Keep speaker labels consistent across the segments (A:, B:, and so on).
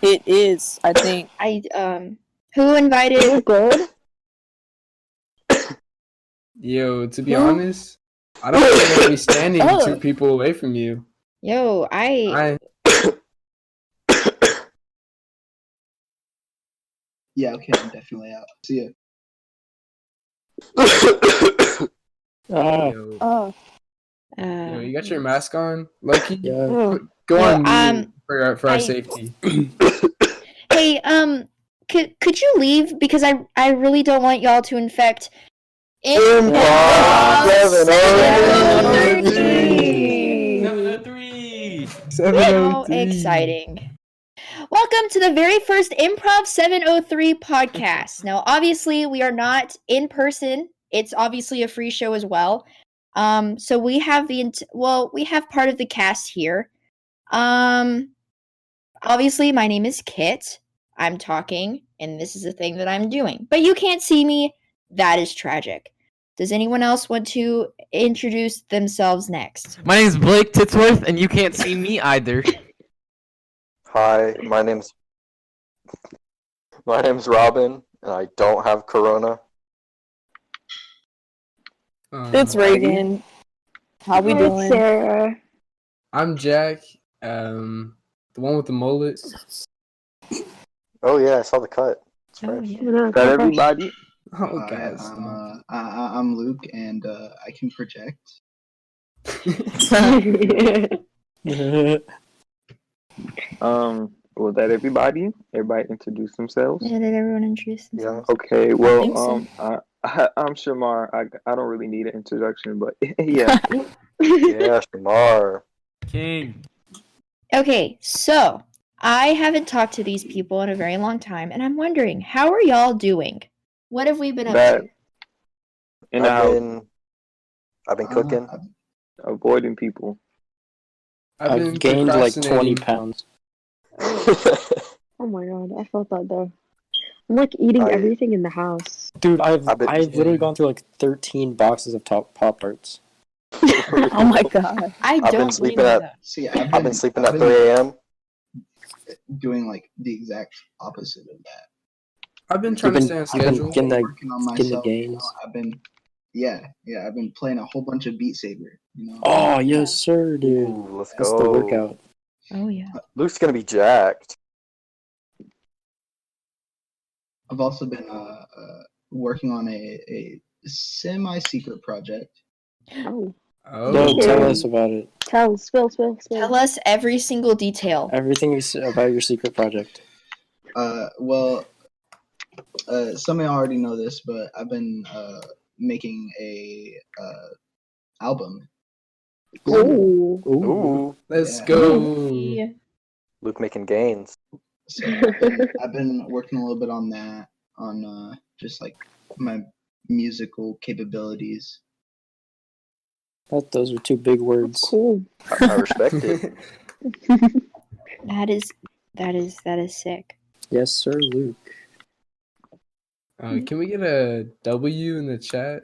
A: It is, I think.
B: Who invited?
C: Good.
D: Yo, to be honest, I don't really want to be standing
A: Oh.
D: 2 people away from you.
B: Yo,
E: Yeah, okay, I'm definitely out. See ya.
D: Yo, you got your mask on, Lucky?
C: Yeah.
D: Go
B: Yo,
D: on mute for our safety.
B: Hey, could you leave, because I really don't want y'all to infect
C: Improv
D: 703.
B: 703. How exciting. Welcome to the very first Improv 703 podcast. Now, obviously, we are not in person. It's obviously a free show as well. So we have we have part of the cast here. Obviously, my name is Kit. I'm talking, and this is the thing that I'm doing. But you can't see me. That is tragic. Does anyone else want to introduce themselves next?
F: My name's Blake Titsworth, and you can't see me either.
G: Hi, my name's Robin, and I don't have corona.
A: It's Reagan. How we doing?
C: Sarah.
D: I'm Jack, the one with the mullet.
G: Oh yeah, I saw the cut. It's fresh.
B: Oh, yeah.
C: Is that everybody?
D: Oh, guys.
E: I'm Luke, and I can project.
H: Was that everybody? Everybody introduce themselves?
B: Yeah, did everyone introduce themselves?
G: Yeah.
H: Okay, well,
A: think so.
H: I'm Shamar. I don't really need an introduction, but yeah.
G: Yeah, Shamar.
F: King.
B: Okay, so I haven't talked to these people in a very long time, and I'm wondering, how are y'all doing? What have we been up to?
H: In the house,
G: I've been cooking.
H: avoiding people.
D: I've
I: gained like 20 pounds.
C: Oh my god, I felt that though. I'm like eating everything in the house.
I: Dude, I've literally gone through like 13 boxes of Pop-Tarts.
A: Oh my god.
G: I've been sleeping at 3 a.m.
E: Doing like the exact opposite of that.
D: I've been trying to stay on schedule.
E: Working on myself.
I: Games.
E: I've been playing a whole bunch of Beat Saber.
I: Oh yes, sir, dude.
G: Ooh, let's
I: That's
G: go.
I: the workout.
B: Oh yeah.
G: Luke's gonna be jacked.
E: I've also been working on a semi-secret project.
C: Oh.
I: No, tell us about it.
C: Spill.
B: Tell us every single detail.
I: Everything about your secret project.
E: Well, some of you already know this, but I've been making a album.
C: Ooh.
D: Let's
E: Yeah.
D: go.
G: Luke making gains.
E: So I've been working a little bit on that, on just like my musical capabilities.
I: Those are 2 big words.
C: Cool.
G: I respect it.
B: That is sick.
I: Yes, sir, Luke.
D: Can we get a W in the chat?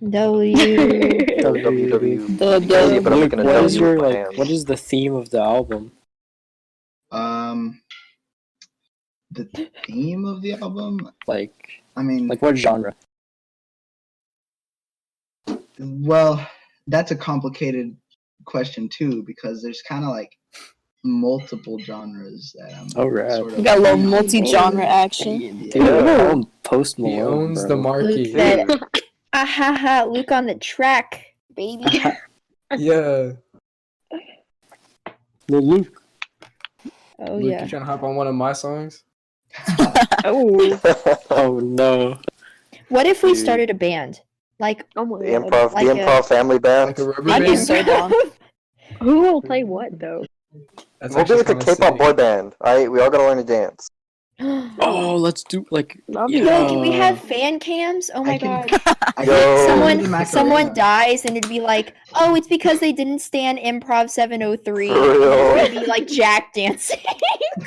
B: W.
G: WW. But I'm
I: Luke,
G: making a
I: what
G: W
I: is
G: with my hands.
I: what is the theme of the album?
E: The theme of the album,
I: Like
E: like
I: what genre?
E: Well, that's a complicated question too, because there's kind of like multiple genres that I'm
I: Oh, right.
E: sort of.
A: We got a little multi-genre action.
E: Yeah.
I: Post Malone.
D: He owns
I: bro.
D: the market.
B: Luke said, "Ahaha, Luke on the track, baby."
D: Yeah.
I: Luke.
B: Oh
D: Luke,
B: yeah.
D: you trying to hop on one of my songs?
C: Oh.
I: Oh no.
B: What if we started a band? Like
C: Oh my
G: The
C: god.
G: improv family band.
D: Like a rubber
A: I'd be
D: band?
A: so down.
C: Who will play what though?
D: That's
G: We'll do like a
D: actually
G: K-pop
D: sick.
G: boy band. We all gotta learn to dance.
I: Oh, let's do like.
C: That'd be
B: Yo,
C: cool.
B: can we have fan cams? Oh my god.
G: Yo.
B: Someone dies and it'd be like, oh, it's because they didn't stand Improv 703.
G: For real.
B: It'd be like Jack dancing.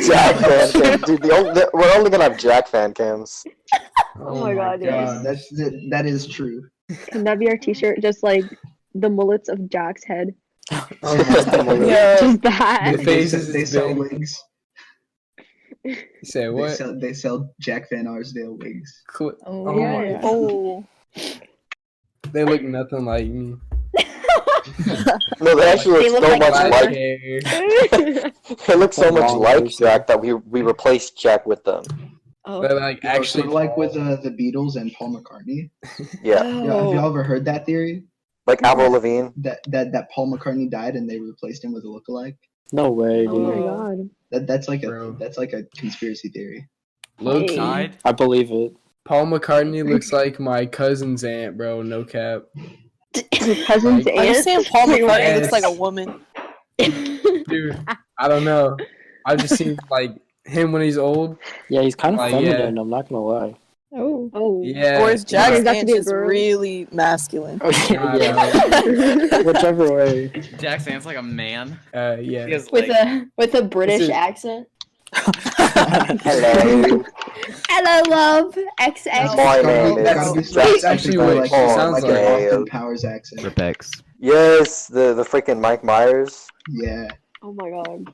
G: Jack fan cams. Dude, we're only gonna have Jack fan cams.
C: Oh my god, yeah.
E: That is true.
C: Can that be our t-shirt? Just like the mullets of Jack's head.
D: Oh my God.
A: Yeah.
C: Just that.
D: The faces
E: they
D: is
E: sell
D: big.
E: wigs.
D: You say
E: They
D: what?
E: sell Jack Van Arsdale wigs.
D: Oh
C: Yeah,
D: my
C: yeah.
A: Oh.
D: They look nothing like me.
G: No, they actually
B: They
G: look
B: look
G: so
B: like
G: much
D: Black
G: like.
D: hair.
G: They look so
I: Like
G: much
I: long
G: like
I: person.
G: Jack that we replaced Jack with them.
B: Oh.
D: They're like
E: Yo,
D: actually
E: sort of like with
D: tall.
E: the Beatles and Paul McCartney.
G: Yeah,
E: Yeah, have y'all ever heard that theory?
G: like Avril Lavigne.
E: That Paul McCartney died and they replaced him with a lookalike.
I: No way,
C: Oh my
I: dude.
C: god.
E: That's like
D: Bro.
E: a conspiracy theory.
D: Low
C: Hey.
D: key.
F: Died?
I: I believe it.
D: Paul McCartney looks like my cousin's aunt, bro. No cap.
C: Your cousin's
D: Like-
A: Are you
C: aunt?
A: saying Paul
C: Wait, what?
A: McCartney looks like a
D: Yes.
A: woman?
D: Dude, I don't know. I've just seen like him when he's old.
I: Yeah, he's kind of
D: Like,
I: feminine.
D: yeah.
I: I'm not gonna lie.
B: Oh.
C: Oh.
D: Yeah.
A: Or is Jack's
C: Is that to
A: aunt
C: be a
A: just
C: girl?
A: really masculine?
I: Oh
D: I
I: yeah. Whichever way.
F: Jack's aunt's like a man.
D: Yeah.
F: He has
B: With
F: like,
B: a British
D: is-
B: accent.
G: Hello.
B: Hello, love. XX.
G: My
E: It's
G: name
E: gotta be
G: is
D: That's
E: something
D: actually
E: by,
D: what
E: like,
D: she sounds
E: like an
G: like.
E: Austin Powers accent.
F: Ripex.
G: Yes, the freaking Mike Myers.
E: Yeah.
C: Oh my god.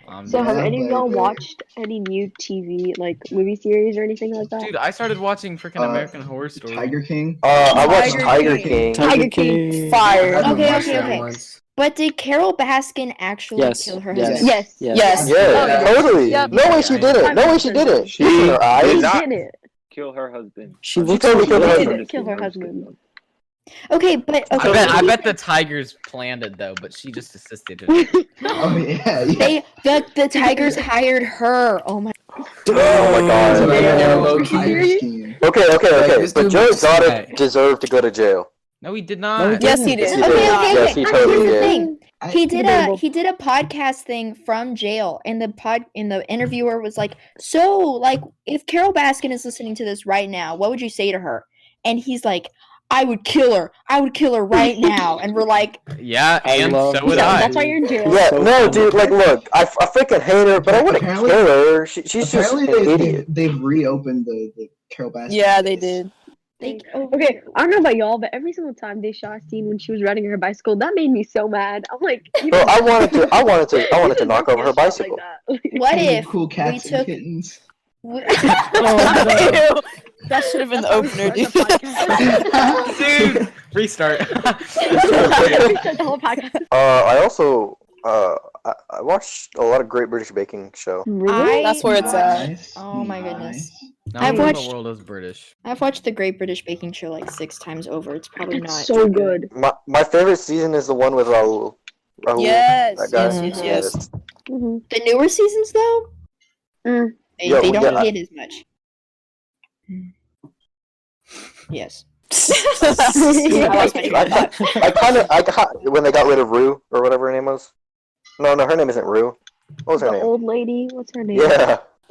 F: Um,
C: So have
E: Yeah,
C: any of y'all
E: but-
C: watched any new TV, like movie series or anything like that?
F: dude, I started watching freaking American Horror Story.
E: Tiger King.
G: I watched
A: Tiger
G: Tiger
A: King.
G: King.
C: Tiger King.
E: I
A: Fire.
E: haven't
B: Okay,
E: watched
B: okay,
E: that
B: okay.
E: once.
B: But did Carole Baskin actually
I: Yes,
B: kill her
I: yes.
B: husband?
C: Yes.
A: Yes.
G: Yeah,
C: Oh,
G: totally.
A: Yep.
G: No way she didn't. No way she didn't. She in her
C: He
G: eyes.
H: not-
C: didn't.
H: Kill her husband.
I: She
G: She
I: looks
G: totally
I: like
G: killed her
C: He
G: husband.
C: didn't kill her husband.
B: Okay, but okay.
F: I bet the tigers planned it though, but she just assisted it.
E: Oh yeah.
B: They the tigers hired her. Oh my.
G: Oh my god.
D: Yeah, low key.
E: Tiger scheme.
G: Okay.
D: Like, this
G: But
D: dude
G: Joe
D: looks
G: Exotic
D: smack.
G: deserved to go to jail.
F: No, he did
I: No,
F: not.
I: he
A: Yes, he
I: didn't.
A: did.
G: Yes, he
B: Okay,
G: did.
B: okay,
G: Yes,
B: okay.
G: he totally
B: Here's the
G: did.
B: thing. He did
C: Debatable.
B: a podcast thing from jail, and the interviewer was like, "So, like, if Carole Baskin is listening to this right now, what would you say to her?" And he's like, "I would kill her. I would kill her right now." And we're like,
F: Yeah,
I: I
F: and
I: love
F: so would
C: Yeah,
F: I.
C: that's why you're in jail.
G: Yeah,
I: So
G: no,
I: funny.
G: dude. Like, look, I freaking hate her, but I wouldn't
E: Apparently-
G: kill her. She's just
E: Apparently
G: an idiot.
E: they've reopened the Carole Baskin.
A: Yeah, they
E: case.
A: did.
C: Okay, I don't know about y'all, but every single time they shot a scene when she was riding her bicycle, that made me so mad. I'm like, you
G: Bro,
C: know,
G: I wanted to
C: you just
G: knock
C: don't
G: over her
C: get shot
G: bicycle.
C: Like that.
B: "What
E: Cool-
B: if
E: cool cats
B: we
E: and
B: took?"
E: kittens?
A: Ew. That should have been the opener, dude.
F: Dude, restart.
C: The whole podcast.
G: I also I watched a lot of Great British Baking Show.
C: Really?
A: That's where it's at.
E: Nice,
B: Oh my goodness.
E: nice.
F: Now
B: I've
F: the
B: watched-
F: world is British.
B: I've watched the Great British Baking Show like 6 times over. It's probably
C: It's
B: not
C: so good.
G: My favorite season is the one with Raul. Raul,
A: Yes,
G: that guy.
A: yes.
C: Mhm.
B: The newer seasons though,
C: Mm.
B: they,
G: Yo,
B: they don't
G: yeah.
B: hit as much. Yes.
C: Yeah.
B: I lost my train of thought.
G: I got when they got rid of Rue or whatever her name was. No, her name isn't Rue. What was her
C: The
G: name?
C: old lady, what's her name?
G: Yeah, and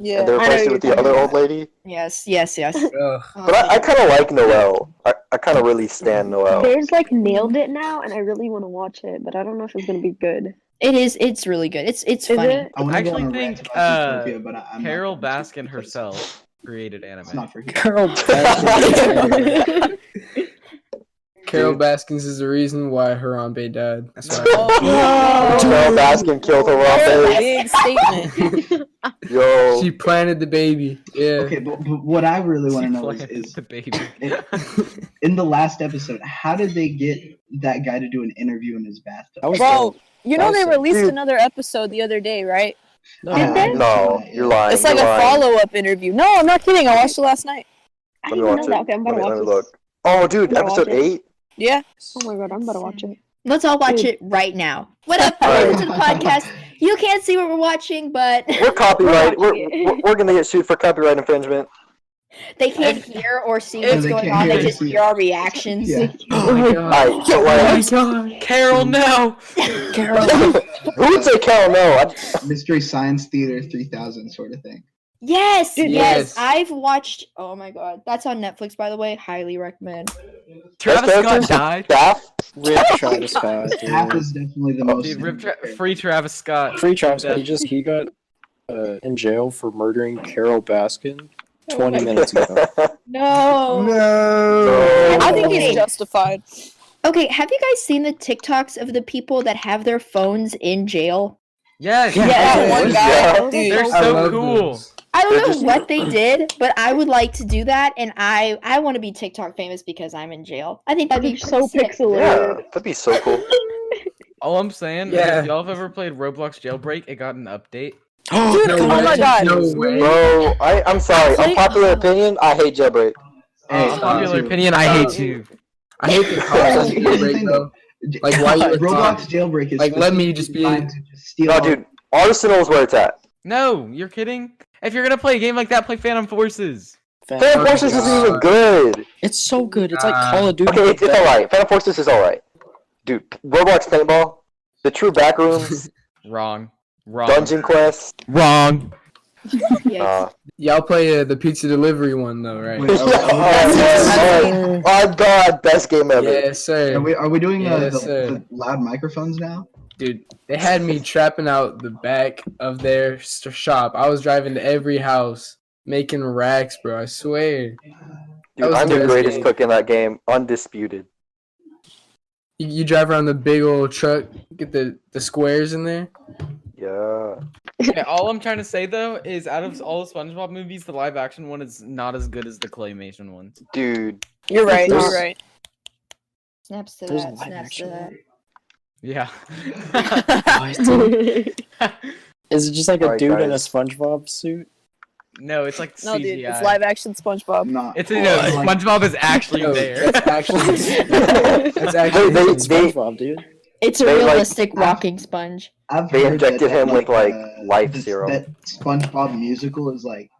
G: they
A: Yeah.
B: I know
G: replaced it
B: you're
G: with the
B: talking
G: other
B: about.
G: old lady.
B: Yes.
D: Ugh.
G: But I kind of like Noelle. I kind of really stand Noelle.
C: There's like nailed it now, and I really want to watch it, but I don't know if it's gonna be good.
B: It is. It's really good. It's
C: Is
B: funny.
C: it?
E: I wanna
F: I
E: go
F: actually
E: on a rant
F: think,
E: about Zootopia, but I'm not
F: Carole
E: going to
F: Baskin
E: because
F: herself created anime.
E: It's not for you.
I: Carole Baskin.
D: Carole Baskins is the reason why Harambe died. That's why.
A: Oh,
G: Carole Baskin killed her
A: that's a
G: Harambe.
A: big statement.
G: Yo,
D: She planted the baby. Yeah.
E: Okay, but what I really want
F: She
E: to know is,
F: planted the baby.
E: in the last episode, how did they get that guy to do an interview in his bathtub?
I: That was
A: Bro, you know they
I: Awesome.
A: released
G: Dude.
A: another episode the other day, right?
I: no.
C: Did they?
G: no, you're lying.
A: It's like
G: you're
A: a
G: lying.
A: follow-up interview. No, I'm not kidding. I watched it last night.
C: I
G: Let me
C: didn't
G: watch
C: know that.
G: it.
C: Okay, I'm about to
G: Let
C: watch
G: me
C: this.
G: look. Oh, dude,
C: I'm gonna watch
G: episode
C: it.
G: 8.
A: Yeah.
C: Oh my god, I'm about to watch it.
B: Let's all watch
C: Dude.
B: it right now. What up?
G: Alright.
B: Welcome to the podcast. You can't see what we're watching, but
G: We're copyright.
C: We're
G: We're,
C: watching
G: we're gonna get sued for copyright infringement.
B: they can't hear or see
E: Yeah,
B: what's
E: they
B: going
E: can't
B: on.
E: hear
B: They
E: or
B: just
E: see.
B: hear our reactions.
E: Yeah.
D: Oh my god.
G: Alright, so
D: Oh
G: like,
D: my god.
F: Carol, no.
G: who would say Carol? No,
E: Mystery Science Theater 3000 sort of thing.
B: Yes,
C: Dude,
B: yes.
D: yes.
B: I've watched. Oh my god, that's on Netflix, by the way. Highly recommend.
F: Travis Scott
G: characters?
F: died.
G: Staff.
I: Rip Travis Scott.
E: That
I: Dude.
E: is definitely the most.
F: Dude, free Travis Scott.
I: Free Travis Scott. He got in jail for murdering Carole Baskin 20 minutes ago.
B: No.
G: No.
A: I think
B: Okay.
A: he's justified.
B: Okay, have you guys seen the TikToks of the people that have their phones in jail?
F: Yes.
I: Yeah.
A: Yeah, one guy.
G: Yeah.
A: Dude,
F: They're
D: I
F: so
D: love
F: cool.
D: those.
B: I don't
G: They're
B: know
G: just-
B: what they did, but I would like to do that, and I want to be TikTok famous because I'm in jail. I think that'd be
C: They're so
B: sick.
G: Yeah,
C: pixelated.
G: that'd be so cool.
F: All I'm saying is
D: Yeah.
F: if y'all have ever played Roblox Jailbreak, it got an update.
A: Dude,
D: No
A: oh my
D: way.
A: god.
D: No way.
G: Bro, I'm sorry.
A: Play-
G: Unpopular opinion, I hate Jailbreak.
E: Hey,
F: Unpopular
E: too.
F: opinion, I hate you.
D: I hate the
E: Here's
D: concept
E: the
D: of
E: thing,
D: break, bro. Like, why you
E: Roblox jailbreak is
D: Like, let me just be-
E: designed to just steal
G: No,
E: all-
G: dude, Arsenal's where it's at.
F: No, you're kidding? If you're gonna play a game like that, play Phantom Forces.
G: Phantom
D: Oh,
G: Forces isn't even
D: God.
G: good.
I: It's so good. It's like
D: Nah.
I: Call of Duty.
G: Okay, it's alright. Phantom Forces is alright. Dude, Roblox paintball, the true backrooms,
F: Wrong. Wrong.
G: dungeon quests.
F: Wrong.
B: Yikes.
D: Y'all play the pizza delivery one though, right?
E: Wait,
G: Oh god, best game ever.
D: Yes, sir.
E: are we doing
D: Yes, sir.
E: the loud microphones now?
D: Dude, they had me trapping out the back of their shop. I was driving to every house, making racks, bro. I swear. That
G: Dude,
D: was
G: I'm the
D: best
G: greatest
D: game.
G: cook in that game, undisputed.
D: You drive around the big old truck, get the squares in there.
G: Yeah.
F: Okay, all I'm trying to say though is out of all the SpongeBob movies, the live action one is not as good as the claymation ones.
G: Dude,
A: You're right.
I: There's-
A: You're right.
B: Snaps to
I: There's
B: that.
I: live
B: Snaps to
I: action.
B: that.
F: Yeah.
I: Is it just like a
G: Alright,
I: dude in a
G: guys.
I: SpongeBob suit?
F: No, it's like
A: No,
F: CGI.
A: dude, it's live action SpongeBob.
E: Not.
F: It's SpongeBob is actually
D: No,
F: there.
D: that's actually that's actually
G: They-
I: It's SpongeBob, dude.
B: It's a
G: They, like-
B: realistic walking sponge.
E: I've
G: They
E: heard
G: injected
E: that,
G: him with, like, life
E: this-
G: serum.
E: That SpongeBob musical is like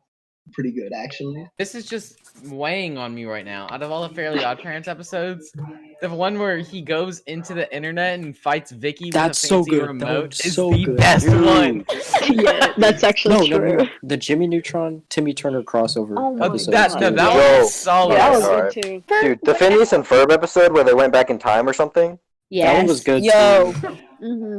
E: pretty good, actually.
F: This is just weighing on me right now. Out of all the Fairly OddParents episodes, the one where he goes into the internet and fights Vicky
I: That's
F: with a
I: so
F: fancy
I: good. That
F: remote
I: was
F: is
I: so
F: the
I: good.
F: best
G: Dude.
F: one.
C: Yeah, that's actually
I: No,
C: true.
I: no, no. The Jimmy Neutron, Timmy Turner crossover
C: Oh my
I: episode.
F: That
C: God.
F: one
G: Yo.
F: was solid.
C: That was
G: Alright.
C: good too.
G: dude, the Phineas and Ferb episode where they went back in time or something.
B: Yes.
I: That one was good
A: Yo.
I: too.
C: Mm-hmm.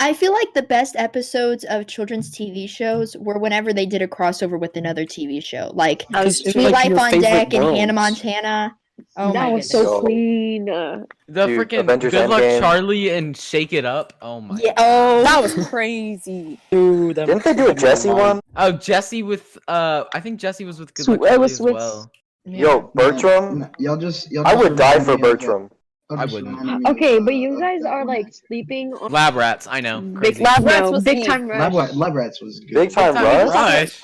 B: I feel like the best episodes of children's TV shows were whenever they did a crossover with another TV show, like
I: Because it's
B: Sweet
I: like
B: Life
I: your
B: on
I: favorite
B: Deck and Hannah
I: worlds.
B: Montana. Oh
C: That
B: my
C: was
B: goodness.
C: so
G: Yo.
C: clean.
F: The
G: Dude,
F: freaking
G: Avengers
F: Good Luck
G: Endgame.
F: Charlie and Shake It Up. Oh my.
B: Yeah. Oh,
A: That was crazy.
I: Dude, that
G: Didn't they do a
I: blew my
G: Jesse
I: mind.
G: one?
F: Oh, Jesse with I think Jesse was with Good
A: Sweet-
F: Luck
A: it
F: Charlie
A: was
F: as
A: with-
F: well.
G: Yo, Bertram.
E: Y'all just.
G: I would die for Bertram.
F: I wouldn't.
C: Okay, but you guys are like sleeping on
F: Lab Rats, I know.
C: Big
F: Crazy.
A: Lab Rats
C: no,
A: was
C: Big
A: Eve.
C: Time Rush.
E: Lab Rats was good.
G: Big Time Rush.
F: Rush.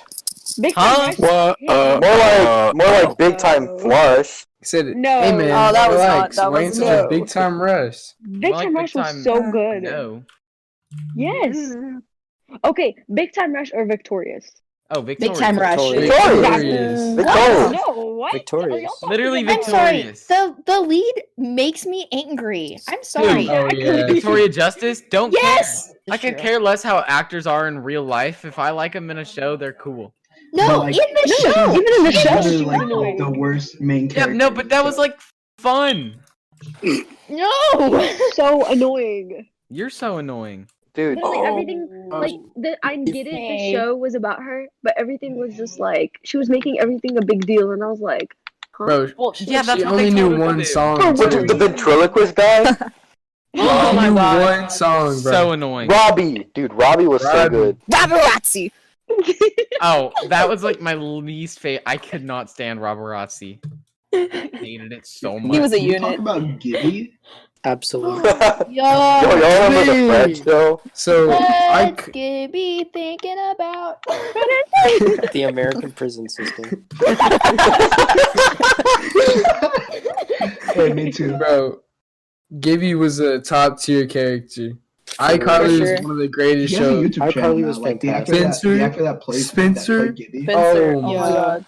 C: Big
F: Huh?
C: Time Rush.
I: What?
G: More like Big Time Flush.
D: He said,
C: No.
D: "Hey man,
A: Oh, that was
D: relax.
A: not- that
D: Wayne
A: was
D: said
A: no.
D: big time rush."
C: Big
F: More like
C: Time Rush
F: Big
C: was
F: Time-
C: so good.
F: No.
C: Yes. Okay, Big Time Rush or Victorious?
F: Oh,
B: Big
F: Victorious.
B: Time Rush.
G: Victorious.
D: Victorious.
G: Victorious.
C: No, what?
I: Victorious.
C: Are y'all talking
F: Literally
C: about-
B: I'm sorry.
F: Victorious.
B: The lead makes me angry. I'm sorry.
F: Dude,
D: Oh yeah.
F: Victoria Justice, don't
B: Yes.
F: care. I could care less how actors are in real life. If I like them in a show, they're cool.
B: No,
E: But, like,
B: in the
C: No,
B: show.
C: even in the
E: She's
C: show,
E: literally,
C: she was
E: like
C: annoying.
E: the worst main
F: Yeah,
E: character.
F: no, but that was like fun.
B: No.
C: So annoying.
F: You're so annoing.
G: Dude,
C: Literally everything, like I get it.
B: Hey.
C: The show was about her, but everything was just like she was making everything a big deal, and I was like, huh?
D: Bro,
F: Well, yeah, that's
D: she
F: what they
D: only
F: told
D: knew
F: her to
D: one
F: do.
D: song.
G: what,
D: too.
G: the ventriloquist guy?
F: Oh
D: She
F: my
D: knew
F: god.
D: one song, bro.
F: So annoying.
G: Robbie. Dude, Robbie was so
D: Robbie.
G: good.
A: Babarazzi.
F: Oh, that was like my least favorite. I could not stand Roborazzi. Hated it so much.
A: He was a
E: Can we talk
A: unit.
E: about Gibby?
I: Absolutely.
G: Yo, y'all remember the French show?
D: So I
B: Let's be thinking about.
I: The American prison system.
E: Hey, me too.
D: bro, Gibby was a top tier character. iCarly
A: sure.
D: was one of the greatest
E: He has a
D: shows.
E: YouTube channel
I: iCarly
E: now.
I: was
E: Like the actor,
D: fantastic.
E: the actor that plays
D: Spencer?
E: that played Gibby.
A: Spencer.
D: Oh
A: Oh,
D: my
A: my god.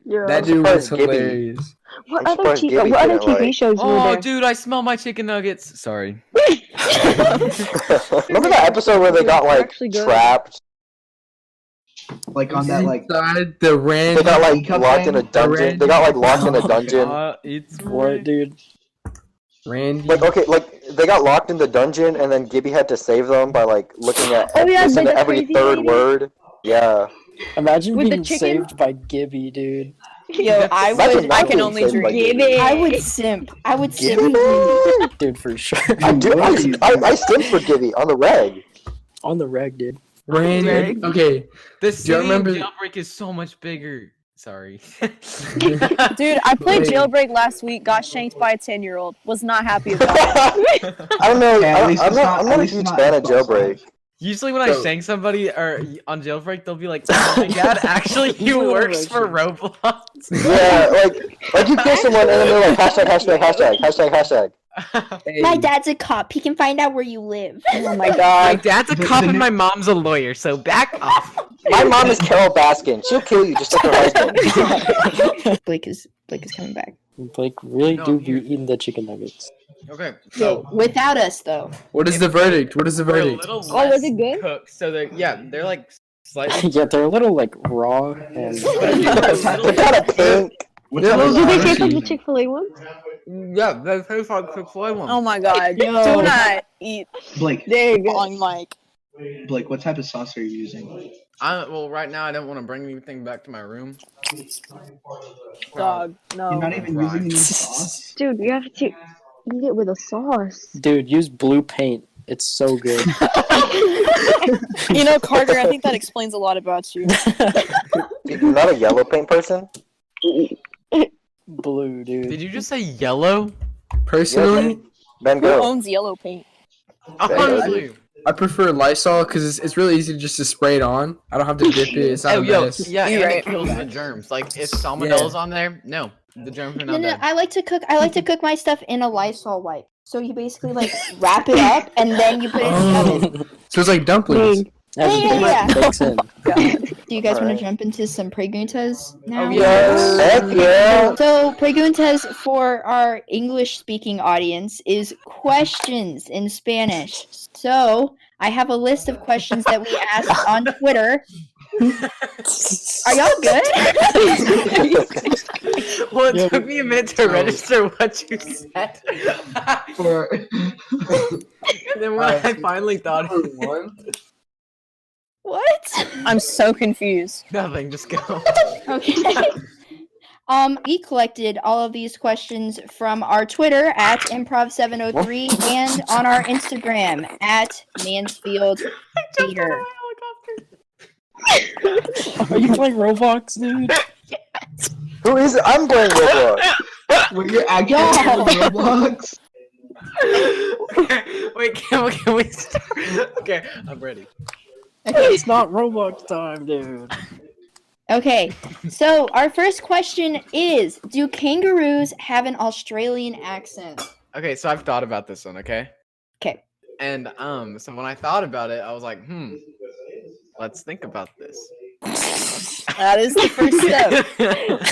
C: Yeah.
D: That dude was
G: surprised Gibby-
D: hilarious.
C: What
G: I'm
C: other
G: surprised Gibby
C: what other
G: didn't,
C: TV
G: like-
C: shows were
F: Oh,
C: there?
F: dude, I smell my chicken nuggets. Sorry.
G: Remember that episode where they got
C: They're
G: like
C: actually good.
G: trapped?
E: Like on that, like
D: Inside the
G: They
D: random.
G: got like
E: Teacup
G: locked in a
E: thing?
G: dungeon. They got like locked in a dungeon.
F: It's
I: What, dude?
D: Randy.
G: Like okay, like they got locked in the dungeon, and then Gibby had to save them by like looking at
C: Oh, yeah,
G: listening
C: the
G: to every
C: crazy
G: third
C: lady?
G: word. Yeah.
I: Imagine
C: With the
I: being
C: chicken?
I: saved by Gibby, dude.
A: Yo, I
G: Imagine
A: would.
G: not
A: I can
G: being
A: only
G: saved by
A: dream.
G: Gibby.
B: I would simp. I would simp.
I: Dude, for sure.
G: I do. I stimmed for Gibby on the reg.
I: On the reg, dude.
D: Brandon. Okay.
F: The
D: Do
F: city
D: you remember?
F: jailbreak is so much bigger. Sorry.
A: Dude, I played
D: Wait.
A: Jailbreak last week, got shanked by a 10-year-old. Was not happy about it.
G: I don't know.
E: Yeah, at least
G: I'm
E: it's
G: not. I'm
E: at
G: not a
E: least it's
G: huge
E: not
G: fan of
E: Xbox
G: jailbreak.
F: Usually when I
D: So-
F: shank somebody or on jailbreak, they'll be like, "Oh my dad actually he works for Roblox."
G: Yeah, like you kill someone and then they're like hashtag.
B: My dad's a cop. He can find out where you live.
A: Oh my
F: My
A: god.
F: dad's a cop and my mom's a lawyer, so back off.
G: My mom is Carole Baskin. She'll kill you just like her husband.
B: Blake is coming back.
I: Like, really
F: No,
I: do
F: I'm
I: be
F: here.
I: eating the chicken nuggets.
F: Okay,
B: So without us though.
D: What is the verdict? What is the
F: they're a
D: verdict?
F: little
C: was
F: less
C: it good?
F: cooked, so they're like slightly.
I: Yeah, they're a little like raw and.
G: They're kind of pink.
E: What
D: Yeah,
E: type
C: Well,
E: of
C: do they
E: sauce
C: taste
E: are
C: like
E: you
C: the Chick-fil-A ones?
F: Yeah, they taste like Chick-fil-A ones.
A: Oh my god.
C: Yo.
A: Do not eat
E: using? Blake,
C: There you go.
A: on mic.
E: Blake, what type of sauce are you using?
F: Well, right now I don't want to bring anything back to my room.
A: Dog. No.
E: You're not even using any sauce?
C: Dude, you have to eat it with a sauce.
I: Dude, use blue paint. It's so good.
A: You know, Carter, I think that explains a lot about you.
G: You're not a yellow paint person?
I: Blue, dude.
F: Did you just say yellow?
D: Personally,
G: Van
A: Who
G: Gogh.
A: owns yellow paint?
F: Honestly.
D: I prefer Lysol because it's really easy just to spray it on. I don't have to dip it. It's not
F: Oh,
D: a
F: yo,
D: mess.
F: yeah,
A: You're
F: and
A: right.
F: it kills the germs. Like if salmonella's on there, no, the germs are
B: No,
F: not
B: no,
F: dead.
B: I like to cook my stuff in a Lysol wipe. So you basically like wrap it up and then you put it in the oven.
D: So it's like dumplings.
B: Yeah.
I: Bakes in.
B: Do you guys want
G: Alright.
B: to jump into some preguntas now?
F: Oh,
G: Yes. Heck yeah.
B: So preguntas for our English-speaking audience is questions in Spanish. So I have a list of questions that we asked on Twitter. Are y'all good?
F: Well, it
I: Yeah,
F: took me a minute to register what you said.
E: For
F: Then when I finally thought
B: What?
A: I'm so confused.
F: nothing, just go.
B: Okay. We collected all of these questions from our Twitter at Improv703 and on our Instagram at Mansfield Theater.
I: Are you playing Roblox, dude?
G: Who is it? I'm playing Roblox.
E: when you're actually on Roblox.
F: Okay, wait, can we start? Okay, I'm ready.
I: It's not Roblox time, dude.
B: Okay, so our first question is, do kangaroos have an Australian accent?
F: Okay, so I've thought about this one, okay?
B: Okay.
F: And so when I thought about it, I was like, let's think about this.
A: That is the first step.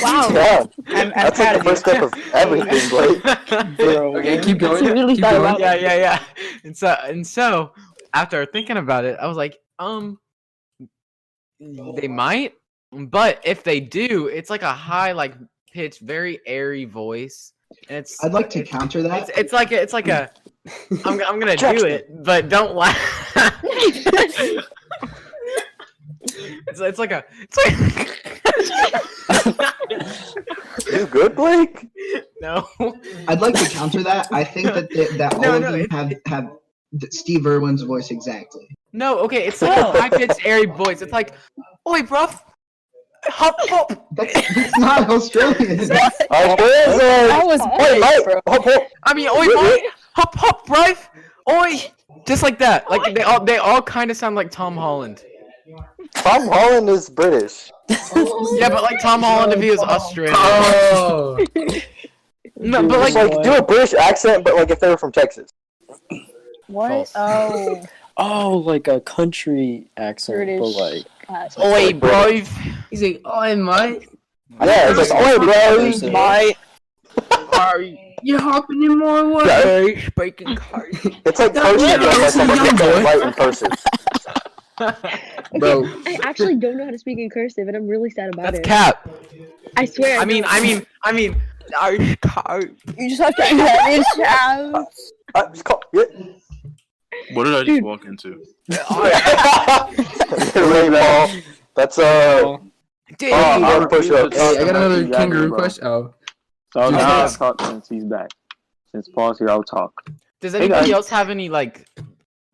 A: Wow.
G: Yeah,
A: I'm
G: that's
A: proud
G: like the
A: of you.
G: first step of everything, Blake.
I: Bro,
D: Okay, keep going.
C: You really
D: keep
C: thought
D: going.
C: about
F: Yeah. And so after thinking about it, I was like, they might, but if they do, it's like a high, like pitched, very airy voice, and it's.
E: I'd like to counter that.
F: It's like a. I'm gonna do it, but don't laugh. It's like.
G: You good, Blake?
F: No.
E: I'd like to counter that. I think that all
F: No,
E: of
F: no,
E: them have Steve Irwin's voice exactly.
F: No, okay, it's like a high pitched, airy voice. It's like, oi, bruv, hop, hop.
E: That's not Australian.
A: That was
G: Wait,
A: big,
G: Mike.
A: bro.
F: I mean, oi, boy, hop, hop, bruv, oi, just like that. Like they all kind of sound like Tom Holland.
G: Tom Holland is British.
F: Yeah, but like Tom Holland if he was Australian.
D: Oh,
F: No, but
G: Just
F: like,
G: like do a British accent, but like if they were from Texas.
A: What?
F: False.
A: Oh.
I: Oh, like a country accent,
A: British.
I: but like.
F: oi, bruv.
D: he's like, oh, mate,
G: Yeah, it's like, oi, bro.
I: Mate.
F: Are
D: you're hopping in my way.
F: you speaking card?
G: It's like
D: Don't
G: cursive,
D: let
G: but
D: me
G: like someone
D: young
G: gets
D: boy.
G: it right in cursive.
D: Bro,
C: I actually don't know how to speak in cursive, and I'm really sad about
F: That's
C: it.
F: cap.
C: I swear.
F: I mean, Irish card.
A: You just have to have his house.
G: Just call, yeah.
J: What did I just walk into?
G: Rainbow. That's
F: Dude,
G: hard push up.
D: hey, I got another
H: Yeah,
D: kangaroo
H: bro.
D: question. Oh,
H: So
D: Jesus.
H: now I'll talk since he's back. Since Paul's here, I'll talk.
F: does
H: Hey,
F: anybody
H: guys.
F: else have any like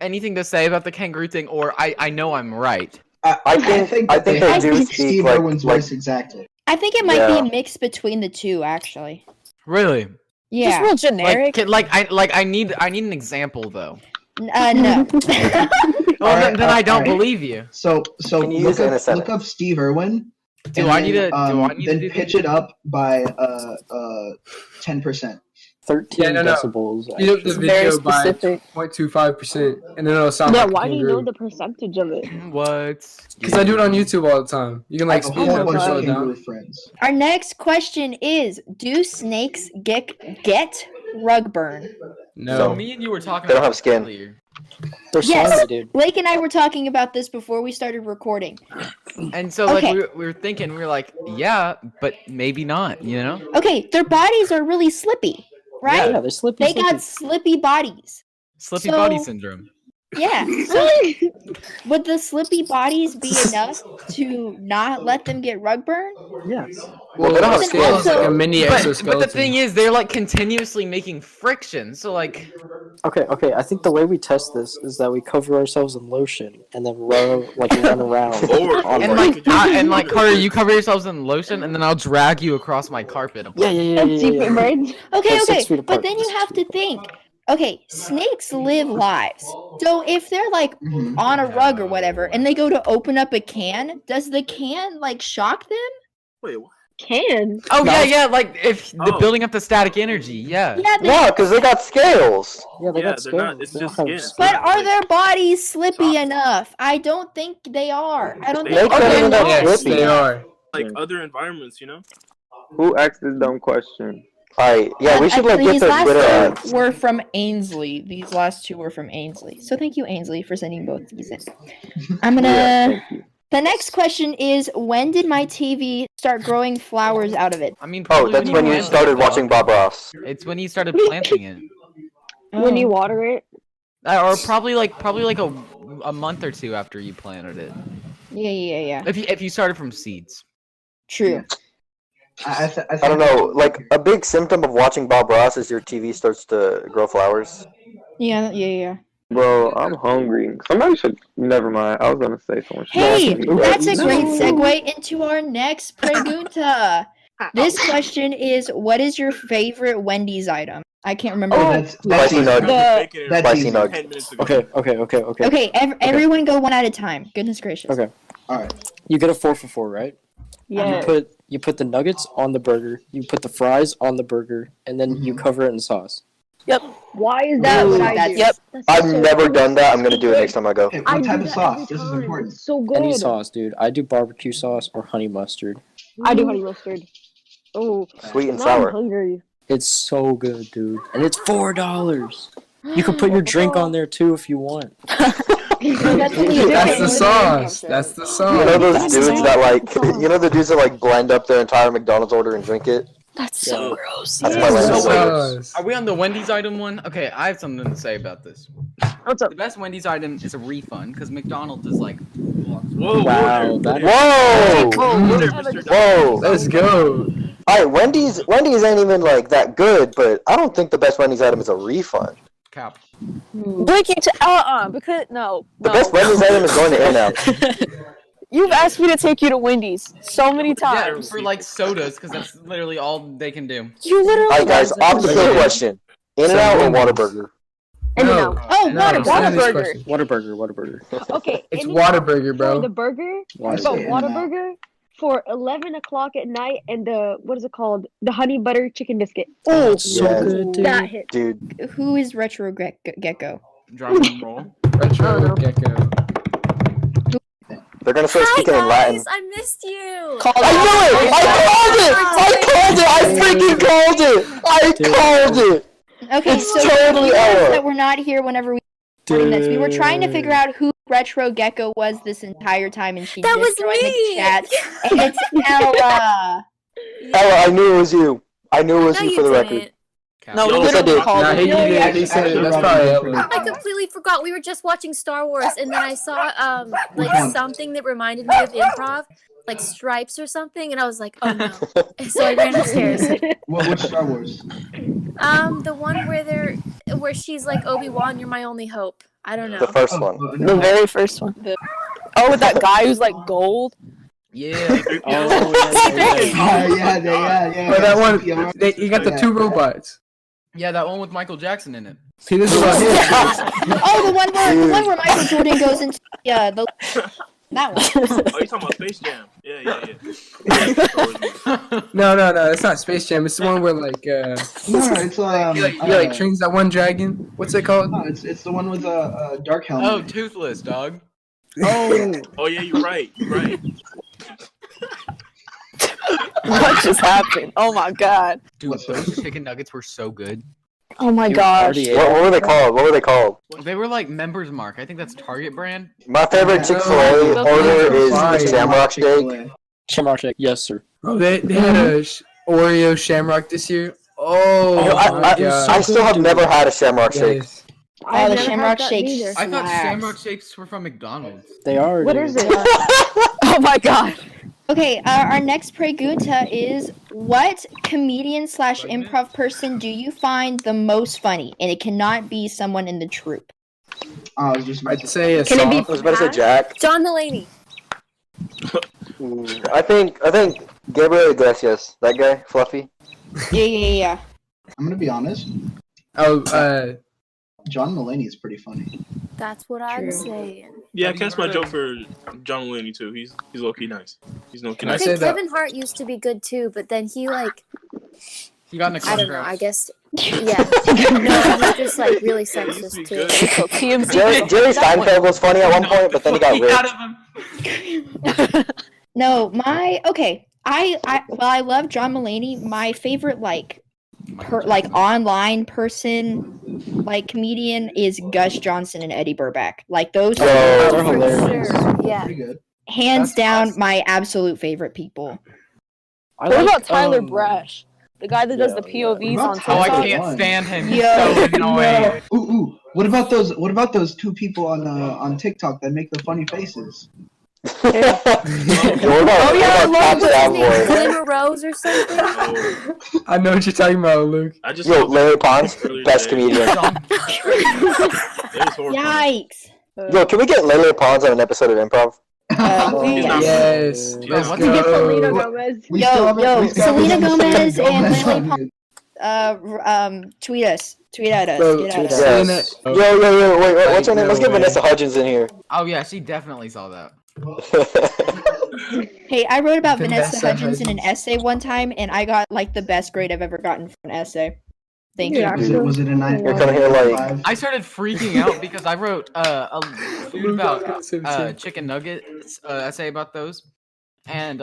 F: anything to say about the kangaroo thing, or I know I'm right.
G: I think they do speak
E: Steve
G: like
E: Irwin's voice exactly.
B: I think it might be
G: Yeah.
B: a mix between the two, actually.
F: Really?
B: Yeah.
A: Just real generic.
F: I need an example though.
B: No.
F: Well,
E: Alright,
F: then I don't
E: alright.
F: believe you.
E: So
G: Can you use it in a sentence?
E: look up Steve Irwin.
F: Do
E: and
F: I
E: then,
F: need to? Do I need
E: then
F: to do
E: pitch
F: this?
E: it up by 10%.
I: 13
D: Yeah, no.
I: decibels.
D: Speed up the
I: actually.
A: Very
D: video by
A: specific.
D: 0.25%, and then it'll sound
C: Yeah,
D: like a
C: why do you know
D: kangaroo.
C: the percentage of it?
F: What?
D: Because I do it on YouTube all the time. You can
E: I
D: like
E: have a
D: speed
E: whole
D: it up or
E: bunch
D: slow
E: of
D: it down.
E: kangaroo friends.
B: Our next question is: do snakes get rug burn?
D: No.
F: So me and you were talking
G: They don't
F: about
G: have
F: this
G: skin.
F: earlier.
I: They're
B: Yes.
I: slimy, dude.
B: Blake and I were talking about this before we started recording.
F: And so like
B: Okay.
F: we were thinking, we were like, yeah, but maybe not, you know?
B: Okay, their bodies are really slippy, right?
I: Yeah, they're slippy.
B: They got slippy bodies.
F: Slippy body
B: So-
F: syndrome.
B: Yeah. So would the slippy bodies be enough to not let them get rug burn?
I: Yes.
G: Well, they don't have
B: Then
G: skin.
D: It's like
B: also-
D: a mini
F: But
D: exoskeleton.
F: the thing is, they're like continuously making friction. So like,
I: Okay. I think the way we test this is that we cover ourselves in lotion and then run around.
J: Or-
I: on,
F: and like Carter, you cover yourselves in lotion, and then I'll drag you across my carpet.
I: yeah.
C: That's cheap birds.
B: Okay,
I: They're 6
B: okay.
I: feet
B: But
I: apart.
B: then you have to think. Okay, snakes live lives. So if they're like on a rug or whatever and they go to open up a can, does the can like shock them?
J: Wait, what?
C: Can.
F: Oh
I: No.
F: yeah, like if the
J: Oh.
F: building up the static energy, yeah.
B: Yeah, they,
G: No, because they got scales.
I: Yeah, they
J: Yeah,
I: got
J: they're not-
I: scales.
J: it's
I: They don't
J: just
I: have
J: skin.
I: skin.
B: but are their bodies slippy enough? I don't think they are. I don't
J: They
B: think
G: are.
B: they're
G: They're not.
D: Yes,
G: Slippy.
D: they are.
J: Like
H: Yeah.
J: other environments, you know?
H: Who asked this dumb question?
G: Alright, yeah, we should like get
B: these
G: the
B: last
G: Twitter
B: two
G: ads.
B: were from Ainsley. These last two were from Ainsley. So thank you, Ainsley, for sending both these in. I'm gonna.
H: Yeah, thank you.
B: The next question is: when did my TV start growing flowers out of it?
F: I mean,
G: Oh,
F: probably
G: that's when you
F: planted
G: started
F: it,
G: watching Bob Ross.
F: though. It's when you started planting it,
C: When you water it.
F: or probably like a month or two after you planted it.
B: Yeah.
F: If you started from seeds.
B: True.
E: I
G: I don't know, like a big symptom of watching Bob Ross is your TV starts to grow flowers.
B: Yeah.
H: Bro, I'm hungry. Somebody should. Never mind. I was gonna say someone should.
B: Hey,
H: ask me
B: that's a
H: that.
B: great segue into our next pregunta. This question is: what is your favorite Wendy's item? I can't remember.
C: Oh,
B: the-
E: that's
G: Spicy
E: easy.
G: nuggets.
E: That's
G: Spicy
E: easy.
G: nuggets.
J: 10 minutes ago.
I: Okay.
B: Okay, everyone go one at a time. Goodness gracious.
I: Okay.
E: All right.
I: You get a 4 for 4, right?
C: Yeah.
I: You put the nuggets on the burger. You put the fries on the burger, and then you cover it in sauce.
C: Why is that what I do?
A: Yep.
C: That's
G: I've
C: so
G: never
C: good.
G: done that. I'm gonna do it next time I go.
E: Okay,
C: I
E: what
C: do
E: type of
C: that
E: sauce?
C: every
E: This is
C: time.
E: important.
C: It's so good.
I: Any sauce, dude. I do barbecue sauce or honey mustard.
C: I do honey mustard. Oh,
G: Sweet and
C: now I'm
G: sour.
C: hungry.
I: It's so good, dude. And it's $4. You can put your drink on there too if you want.
B: That's only a
D: That's the
B: different
D: sauce.
B: answer.
D: That's the
G: You know
D: sauce.
G: those
C: That's
G: dudes
C: so
G: that like,
C: fun.
G: you know the dudes that like blend up their entire McDonald's order and drink it?
A: That's
I: so
A: gross.
G: That's
C: Yeah.
G: my
D: That's the
G: Wendy's order.
D: sauce.
F: Are we on the Wendy's item one? Okay, I have something to say about this.
C: What's up?
F: The best Wendy's item is a refund because McDonald's is like,
J: Whoa,
I: Wow,
J: whoa,
I: that-
G: Whoa!
J: whoa there,
C: Mm.
J: Mr.
G: Whoa!
D: Let's go.
G: Alright, Wendy's ain't even like that good, but I don't think the best Wendy's item is a refund.
F: cap.
A: Blinking to because no.
G: The best Wendy's item is going to In-N-Out.
A: You've asked me to take you to Wendy's so many
F: Yeah,
A: times.
F: for like sodas because that's literally all they can do.
A: You literally.
G: Alright guys, off the field question. In-N-Out or Whataburger?
C: In-N-Out.
B: Oh,
D: No,
B: Whataburger.
D: answer this
A: Whataburger.
D: question.
I: Whataburger.
C: Okay.
D: It's
C: In-N-Out
D: Whataburger,
C: For
D: bro.
C: the burger,
I: Why?
C: but
E: In-N-Out.
C: Whataburger for 11 o'clock at night, and the what is it called? The honey butter chicken biscuit.
A: Oh,
I: So
G: Yes.
I: good, dude.
C: That hit.
G: Dude,
B: Who is Retro Gecko?
F: Drop and roll.
D: Retro Gecko.
G: they're gonna start speaking in Latin.
K: I missed you.
A: Call
G: I knew it! I called it! I called it!
B: Okay,
G: It's
B: so
G: totally
B: for viewers
G: Ella.
B: that were not here whenever we were recording this, we were trying to figure out who Retro Gecko was this entire time, and she
K: That was
B: just joined the
K: me.
B: chat, and it's Ella.
G: Ella, I knew it was you. I knew it was
K: No,
G: you
K: you
G: for the
K: didn't.
G: record.
F: Cap.
A: No,
J: Yo,
A: we
G: yes, I
A: literally
G: did.
A: called
D: Nah,
A: it.
D: he did. He said it. That's probably Ella.
K: I completely forgot. We were just watching Star Wars, and then I saw like something that reminded me of improv, like stripes or something, and I was like, oh no. So I ran upstairs.
E: Which Star Wars?
K: The one where she's like Obi-Wan, you're my only hope. I don't know.
G: The first one.
A: The very first one. Oh, with that guy who's like gold.
F: Yeah.
I: Oh,
E: Yeah.
D: But that one, you got the two robots.
F: Yeah, that one with Michael Jackson in it.
D: See, this is about him.
B: Oh, the one where Michael Jordan goes into the that one.
J: Oh, you talking about Space Jam? Yeah.
D: No, it's not Space Jam. It's the one where like
E: No, it's
D: he like trains that one dragon. What's it called?
E: No, it's the one with a dark helmet.
F: Oh, Toothless, dog.
J: Oh yeah, you're right.
A: What just happened? Oh my god.
F: Dude, those chicken nuggets were so good.
A: Oh my gosh.
G: What were they called?
F: They were like Members Mark. I think that's Target brand.
G: My favorite Chick-fil-A order is the Shamrock Shake.
I: Shamrock Shake, yes, sir.
D: Oh, they had a Oreo Shamrock this year. Oh, my God.
G: I still have never had a Shamrock Shake.
D: Yes.
B: Oh, the Shamrock Shakes.
F: I thought Shamrock Shakes were from McDonald's.
I: They are.
C: What
I: dude.
C: is it?
A: Oh my god.
B: Okay, our next pregunta is, what comedian/improv person do you find the most funny? And it cannot be someone in the troupe.
E: I was just about
D: I'd
E: to
D: say a
C: Can it be
G: I was about to say Jack.
K: John Mulaney.
G: I think Gabriel Iglesias, that guy, Fluffy.
B: Yeah.
E: I'm gonna be honest.
D: Oh,
E: John Mulaney is pretty funny.
K: That's what I'm saying.
J: Yeah, catch my joke for John Mulaney too. He's low key nice. He's no key
K: I
J: nice.
K: think Kevin Hart used to be good too, but then he got in a
F: car
K: I don't know.
F: crash.
K: I guess. Yeah. No, he's just like really sexist too.
G: Jerry Seinfeld was funny at one point, but then he got ripped.
B: No, I love John Mulaney. My favorite online person comedian is Gus Johnson and Eddie Burback. Like those
I: they're
B: are
I: hilarious.
K: Sure. Yeah.
E: Pretty good.
B: hands down my absolute favorite people.
A: What about Tyler Brash? The guy that does the POVs on TikTok.
F: Oh, I can't stand him. He's
B: Yo,
F: so annoying.
E: Ooh. What about those two people on TikTok that make the funny faces?
G: Oh
K: yeah, I love those. Glimmer Rose or something.
D: I know what you're talking about, Luke.
G: Larry Pons, best comedian.
B: Yikes.
G: Yo, can we get Larry Pons on an episode of Improv?
D: Yes. Let's
C: To get Selena
D: go.
C: Gomez.
B: Yo, Selena Gomez and Larry Pons. Tweet us. Tweet at us.
D: Bro,
B: Get at us.
G: Yes. Yo, wait, what's her name? Let's get Vanessa Hudgens in here.
F: Oh yeah, she definitely saw that.
B: Hey, I wrote about Vanessa
D: Vanessa
B: Hudgens in an essay one time, and I got the best grade I've ever gotten for an essay. Thank you.
E: Was it a 9?
G: You're coming here like...
F: I started freaking out because I wrote a food about chicken nuggets essay about those, and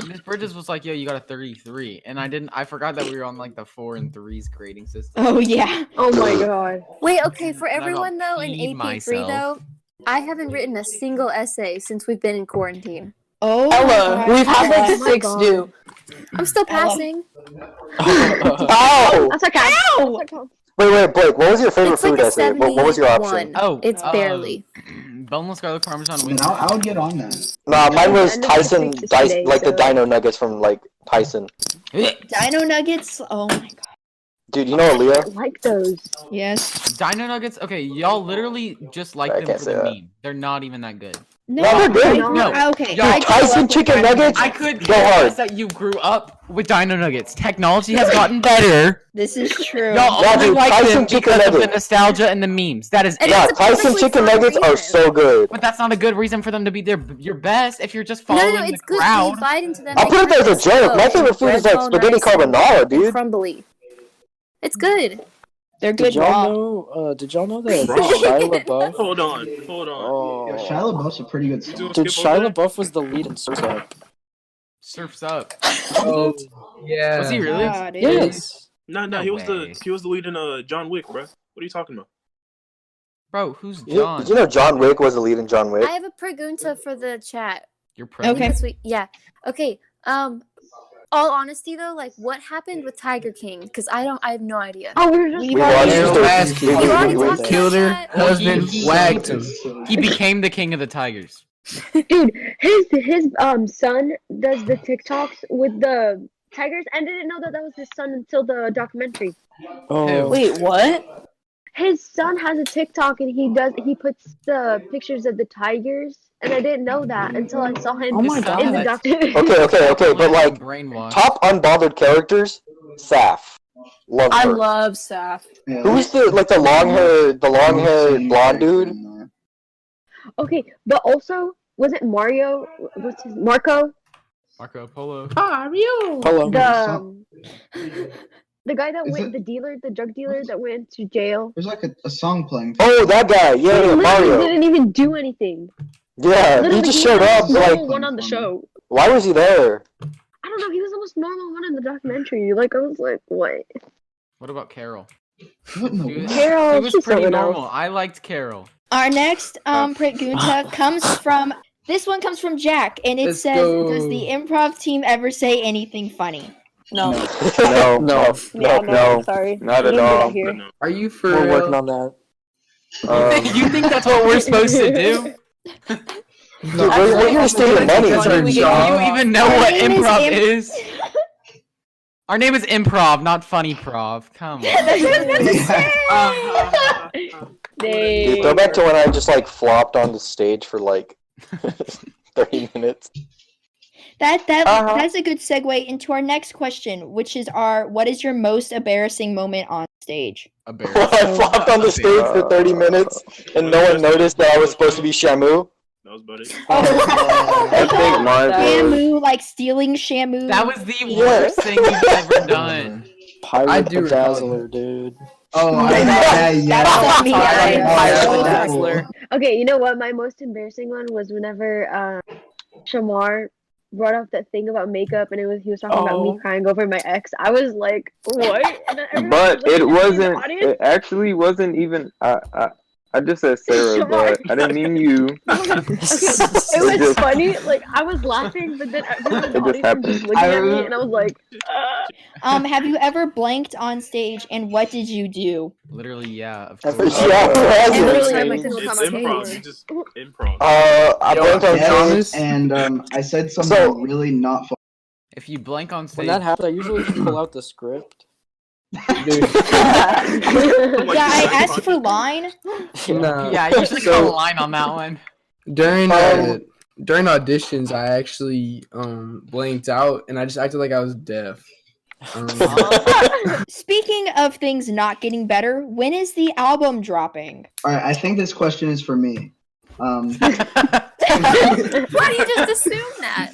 F: Miss Bridges was like, "Yo, you got a 33," and I forgot that we were on the 4 and 3s grading system.
B: Oh yeah.
C: Oh my god.
K: Wait, okay, for
F: And I
K: everyone
F: got
K: though in
F: peed
K: AP3 though, I haven't written a single essay since we've been in quarantine.
B: Oh,
A: Ella, we've had
C: Oh my
A: 6
C: God.
A: due.
K: I'm still passing.
G: Oh!
C: That's okay.
B: Ow!
G: Wait, Blake, what was your favorite
K: It's like
G: food
K: a
G: essay? What was your option?
K: 71.
F: Oh,
K: It's barely.
F: boneless garlic parmesan
E: I mean,
F: wings.
E: I would get on that.
G: Nah, mine was
C: End of
G: Tyson,
C: the week today,
G: the
C: so-
G: Dino Nuggets from Tyson.
B: Dino Nuggets. Oh my god.
G: Dude, you know Aaliyah?
C: I like those.
B: Yes.
F: Dino nuggets. Okay, y'all literally just like
G: I
F: them
G: can't
F: for
G: say
F: the
G: that.
F: meme. They're not even that good.
B: No,
G: they're good.
F: No.
B: Okay.
F: Yo,
B: I grew
G: Tyson
B: up with
G: chicken
B: Dino
G: nuggets?
F: I could
G: Go
F: care
G: hard.
F: less that you grew up with Dino Nuggets. Technology has gotten better.
B: This is true.
F: Y'all
G: Yeah,
F: only
G: dude,
F: like
G: Tyson
F: them
G: chicken
F: because of the
G: nuggets.
F: nostalgia and the memes. That is
K: And
F: it.
G: Yeah,
K: it's a
G: Tyson
K: perfectly
G: chicken
K: fine
G: nuggets are
K: reason.
G: so good.
F: But that's not a good reason for them to be your best if you're just
K: No,
F: following
K: it's
F: the
K: good.
F: crowd.
K: We bite into them.
G: I'll
K: they
G: put it
K: kinda
G: there as a joke. My
K: explode,
G: favorite food is
K: bread's
G: like
K: all
G: spaghetti
K: nice and
G: carbonara, dude.
K: crumbly. It's good.
B: They're
I: Did
B: good raw.
I: y'all know that Shia LaBeouf?
J: Hold on.
E: Yeah,
I: Oh,
E: Shia LaBeouf's a pretty good song.
I: dude, Shia LaBeouf was the lead in Surf's Up.
F: Surfs up.
D: Oh, yeah.
F: Was he really?
B: God, it
I: Yes.
J: No,
F: No
J: he was
F: way.
J: the lead in John Wick, bro. What are you talking about?
F: Bro, who's
G: Did
F: John?
G: you know John Wick was the lead in John Wick?
K: I have a pregunta for the chat.
F: You're pregnant.
B: Okay.
K: This week. Yeah. Okay. All honesty though, what happened with Tiger King? Because I have no idea.
C: Oh, we were just
B: We've
G: We
B: already-
G: watched
D: Carole
G: it.
D: Baskin.
K: You already
G: We-
K: talked
D: Killed her
K: about that.
D: husband,
F: He-
D: whacked him.
F: He became the king of the tigers.
C: Dude, his son does the TikToks with the tigers, and didn't know that was his son until the documentary.
I: Oh,
A: Wait, what?
C: His son has a TikTok and he puts the pictures of the tigers, and I didn't know that until I saw him
I: Oh my God.
C: in the documentary.
G: Okay, but like
F: brainwash.
G: top unbothered characters, Saf. Love
A: I
G: her.
A: love Saf.
E: Yeah,
G: Who's the long haired blonde dude?
C: Okay, but also was it Mario? What's his Marco?
F: Marco Polo.
I: Polo.
C: The guy that
E: Is
C: went, the drug dealer that went to jail.
E: There's like a song playing.
G: Oh, that guy.
C: He
G: Yeah,
C: literally
G: Mario.
C: didn't even do anything.
G: Yeah, he
C: Literally,
G: just
C: was
G: showed up.
C: the
G: Like,
C: normal one on the show.
G: why was he there?
C: I don't know. He was the most normal one in the documentary. Like I was like, what?
F: What about Carole?
E: What in the
F: She was,
C: Carole,
F: she was
C: she's
F: pretty
C: someone
F: normal.
C: else.
F: I liked Carole.
B: Our next Pregunta comes from this one comes from Jack, and it
D: Let's
B: says,
D: go.
B: "Does the improv team ever say anything funny?"
A: No.
I: No.
C: No, sorry.
H: Not
C: We
H: at
C: don't do
H: all.
C: that here.
J: No.
D: Are you for
I: We're
D: real?
I: working on that.
F: You think that's what we're supposed to do?
G: Dude, we're here to steal your money.
D: That's our
F: Do
D: job.
F: you even know
B: Our
F: what
B: name is
F: improv is? Our name is Improv, not Funny Prov. Come on.
B: That's what I was about to say.
G: Dude, go back to when I just like flopped on the stage for like 30 minutes.
B: That's a good segue into our next question, which is what is your most embarrassing moment on stage?
F: A bear.
G: I flopped on the stage for 30 minutes and no one noticed that I was supposed to be Shamu.
J: That was about it.
H: I think mine was.
B: Shamu, like stealing Shamu.
F: That was the worst thing you've ever done.
D: I
I: Pirate
D: do
I: Bedazzler, dude.
E: Oh, yeah.
B: That's me.
C: Okay, you know what? My most embarrassing one was whenever Shamar brought up that thing about makeup, and he was talking about me crying over my ex. I was like, what? And then everyone
H: But
C: was
H: it
C: looking at me in the
H: wasn't.
C: audience.
H: It actually wasn't even. I just said Sarah, but I didn't mean you.
C: It was
H: just-
C: funny. Like I was laughing, but then everyone in the
H: It just
C: audience was
H: happened.
C: just looking at me, and I was like,
B: Have you ever blanked on stage, and what did you do?
F: Literally, yeah. Of
I: Every
F: course.
B: Every
K: time I
J: It's
K: couldn't
J: improv. You just improv.
G: I blanked on
D: Thomas?
G: stage.
E: And I said something really not funny.
F: If you blank on
I: When
F: stage,
I: that happens, I usually just pull out the script.
D: Dude.
B: Yeah, I asked for line.
D: No.
F: yeah, I usually
D: So-
F: call a line on that one.
D: During auditions, I actually blanked out and I just acted like I was deaf.
B: Speaking of things not getting better, when is the album dropping?
E: All right, I think this question is for me.
K: Why do you just assume that?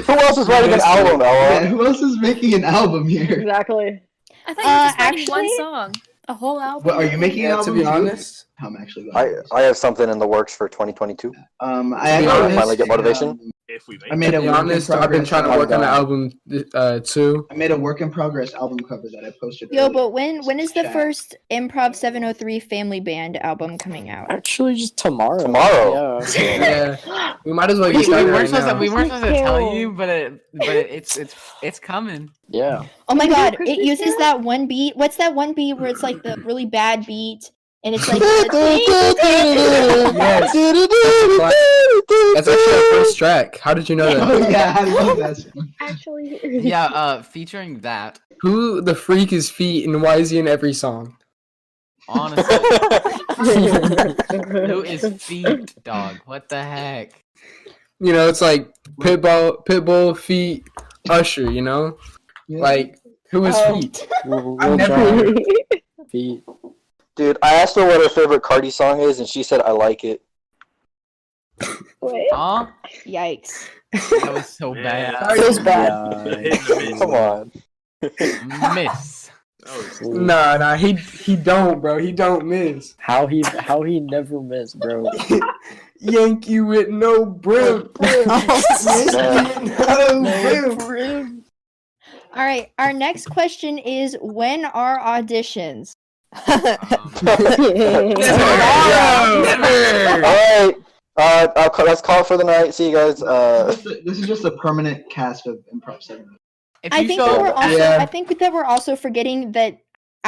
G: Who else is writing an album,
E: Yeah,
G: Ella?
E: who else is making an album here?
C: exactly.
K: I thought you were just writing
B: actually-
K: one song. A whole album.
E: What, are you making an
D: Yeah,
E: album?
D: to be
E: too?
D: honest,
E: I'm actually going.
G: I have something in the works for 2022.
E: I
D: To be
E: actually
D: honest,
G: finally get motivation.
J: If we make
E: I made
D: to
E: a
D: be
E: work in
D: honest, I've been
E: progress
D: trying to work on the album too.
E: I made a work in progress album cover that I posted.
B: Yo,
E: earlier.
B: but when is the
E: Chat.
B: first Improv 703 Family Band album coming out?
I: Actually, just tomorrow.
G: Tomorrow.
I: Yeah.
D: Yeah, we might as well
F: We
D: get started
F: weren't
D: right
F: supposed to.
D: now.
F: We weren't supposed to tell
C: Carole.
F: you, but it's coming.
I: Yeah.
B: Oh my
C: Can we do a
B: god, it
C: Christmas
B: uses
C: carol?
B: that one beat. What's that one beat where it's like the really bad beat and it's like
D: Yes. That's actually our first track. How did you know
E: Oh
D: that?
E: yeah, I love that song.
C: Actually,
F: Yeah, featuring that.
D: Who the freak is Feet and why is he in every song?
F: Honestly, who is Feet, dog? What the heck?
D: You know, it's like Pitbull, Feet, Usher. You know,
E: Yeah.
D: like who is Feet?
I: We'll
E: never-
I: try. Feet.
G: Dude, I asked her what her favorite Cardi song is, and she said, I like it.
C: What?
F: Huh?
B: Yikes.
F: That was so
J: Yeah.
F: bad.
A: Feels bad.
G: Come on.
F: Miss.
D: Nah, he don't, bro. He don't miss.
I: How he never missed, bro.
D: Yankee with no brim. Yankee with no brim.
B: All right, our next question is when are auditions?
G: Alright. Let's call it for the night. See you guys.
E: This is just a permanent cast of Improv 7.
F: If
B: I
F: you
B: think
F: show,
B: that we're also
D: Yeah.
B: I think that we're also forgetting that